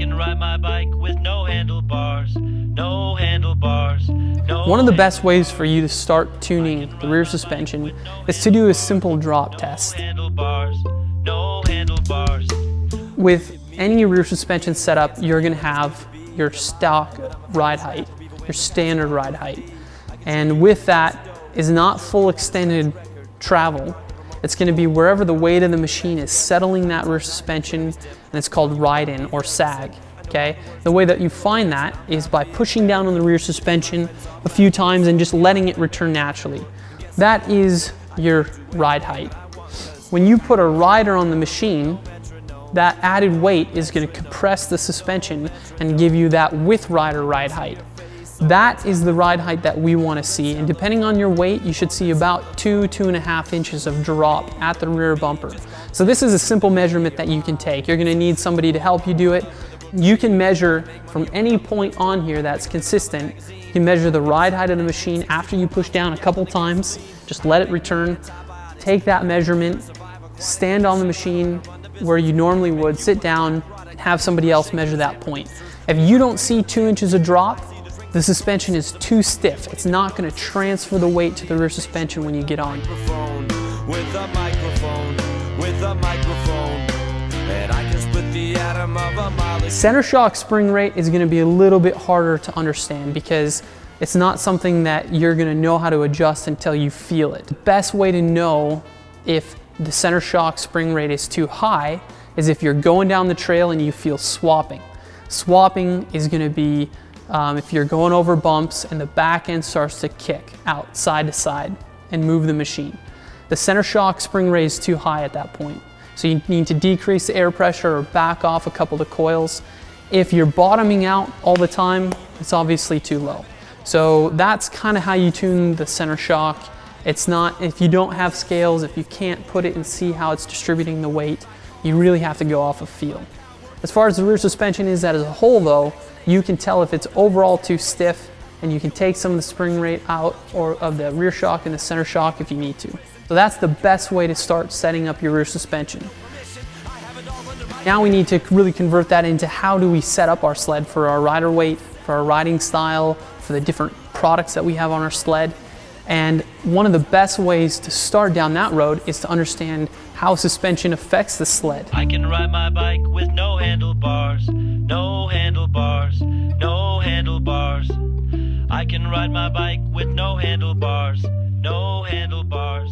can ride my bike with no handlebars, no handlebars, no. One of the best ways for you to start tuning the rear suspension is to do a simple drop test. Handlebars, no handlebars. With any rear suspension setup, you're going to have your stock ride height, your standard ride height. And with that is not full extended travel. It's going to be wherever the weight of the machine is settling that rear suspension, and it's called ride-in or sag. Okay? The way that you find that is by pushing down on the rear suspension a few times and just letting it return naturally. That is your ride height. When you put a rider on the machine, that added weight is going to compress the suspension and give you that with rider ride height. That is the ride height that we want to see, and depending on your weight, you should see about 2–2.5 inches of drop at the rear bumper. So this is a simple measurement that you can take. You're going to need somebody to help you do it. You can measure from any point on here that's consistent. You can measure the ride height of the machine after you push down a couple times. Just let it return. Take that measurement, stand on the machine where you normally would, sit down, and have somebody else measure that point. If you don't see 2 inches of drop, the suspension is too stiff. It's not going to transfer the weight to the rear suspension when you get on. With a microphone, and I can split the atom of a molecule. Center shock spring rate is going to be a little bit harder to understand because it's not something that you're going to know how to adjust until you feel it. The best way to know if the center shock spring rate is too high is if you're going down the trail and you feel swapping. Swapping is going to be if you're going over bumps and the back end starts to kick out side to side and move the machine. The center shock spring rate is too high at that point. So you need to decrease the air pressure or back off a couple of coils. If you're bottoming out all the time, it's obviously too low. So that's kind of how you tune the center shock. It's not, if you don't have scales, if you can't put it and see how it's distributing the weight, you really have to go off of feel. As far as the rear suspension is as a whole though, you can tell if it's overall too stiff, and you can take some of the spring rate out or of the rear shock and the center shock if you need to. So that's the best way to start setting up your rear suspension. Now we need to really convert that into how do we set up our sled for our rider weight, for our riding style, for the different products that we have on our sled. And one of the best ways to start down that road is to understand how suspension affects the sled. I can ride my bike with no handlebars, no handlebars, no handlebars. I can ride my bike with no handlebars, no handlebars.